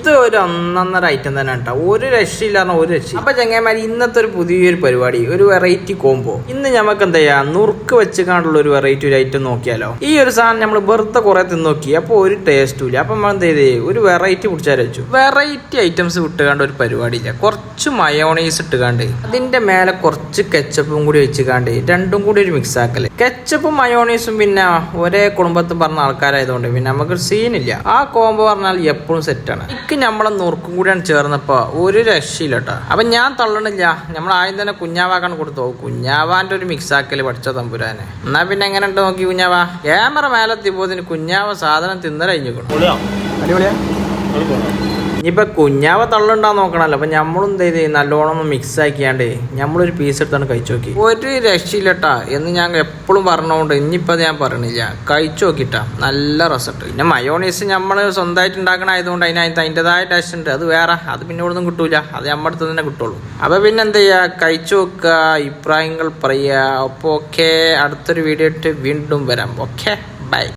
ഇത് ഒരു ഒന്നൊന്നര ഐറ്റം തന്നെ കേട്ടോ, ഒരു രക്ഷയില്ലാന്ന ഒരു രക്ഷ. അപ്പൊ ചങ്ങായിമാര് ഇന്നത്തെ ഒരു പുതിയൊരു പരിപാടി, ഒരു വെറൈറ്റി കോംബോ. ഇന്ന് നമുക്ക് എന്താ ചെയ്യാ, നുറുക്ക് വെച്ചുകൊണ്ടുള്ള ഒരു വെറൈറ്റി ഒരു ഐറ്റം നോക്കിയാലോ. ഈ ഒരു സാധനം നമ്മൾ വെറുതെ കുറെ തിന്ന് നോക്കി, അപ്പൊ ഒരു ടേസ്റ്റും ഇല്ല. അപ്പൊ നമ്മൾ എന്ത് ചെയ്തേ, ഒരു വെറൈറ്റി പിടിച്ചാൽ വെച്ചു. വെറൈറ്റി ഐറ്റംസ് വിട്ടുകാണ്ട് ഒരു പരിപാടിയില്ല. കുറച്ച് മയോണൈസ് ഇട്ടുകാണ്ട് അതിന്റെ മേലെ കുറച്ച് കെച്ചപ്പും കൂടി വെച്ചുകാണ്ട് രണ്ടും കൂടി ഒരു മിക്സ് ആക്കല്. കെച്ചപ്പും മയോണൈസും പിന്നെ ഒരേ കുടുംബത്തിൽ പറഞ്ഞ ആൾക്കാരായതുകൊണ്ട് പിന്നെ നമുക്ക് സീനില്ല. ആ കോംബോ പറഞ്ഞാൽ എപ്പോഴും സെറ്റാണ്. എനിക്ക് നമ്മളെ നുറുക്കും കൂടിയാണ് ചേർന്നപ്പോ ഒരു രക്ഷയില്ല കേട്ടോ. അപ്പൊ ഞാൻ തള്ളണില്ല, നമ്മൾ ആദ്യം തന്നെ കുഞ്ഞാവാക്കാൻ കൊടുത്തു. കുഞ്ഞാവാന്റെ ഒരു മിക്സ് ആക്കല് പഠിച്ച തമ്പുരാനെ. എന്നാ പിന്നെ എങ്ങനെ ഉണ്ട് നോക്കി കുഞ്ഞാവാ. ക്യാമറ മേലെത്തിപ്പോതിന് കുഞ്ഞാവ സാധനം തിന്നറിഞ്ഞിരിക്കണം. ഇനിയിപ്പൊ കുഞ്ഞാവ തള്ളുണ്ടാ നോക്കണല്ലോ. അപ്പൊ നമ്മളും എന്ത് ചെയ്ത് നല്ലോണം ഒന്ന് മിക്സ് ആക്കിയാണ്ടേ നമ്മളൊരു പീസ് എടുത്താണ് കഴിച്ചു നോക്കി. ഒരു രക്ഷയില്ലട്ടാ എന്ന് ഞാൻ എപ്പോഴും പറഞ്ഞോണ്ട് ഇനിയിപ്പോ ഞാൻ പറയണില്ല, കഴിച്ചു നോക്കിട്ടാ നല്ല രസമുണ്ട്. പിന്നെ മയോണൈസ് നമ്മള് സ്വന്തമായിട്ട് ഉണ്ടാക്കണ ആയതുകൊണ്ട് അതിൻ്റെതായ ടേസ്റ്റ് ഉണ്ട്. അത് വേറെ, അത് പിന്നെ ഇവിടെ ഒന്നും കിട്ടൂല, അത് നമ്മുടെ അടുത്ത് തന്നെ കിട്ടുള്ളൂ. അപ്പൊ പിന്നെ എന്ത് ചെയ്യാ, കഴിച്ചു നോക്കുക, അഭിപ്രായങ്ങൾ പറയാ. അപ്പൊ ഓക്കെ, അടുത്തൊരു വീഡിയോ ഇട്ട് വീണ്ടും വരാം. Okay, by.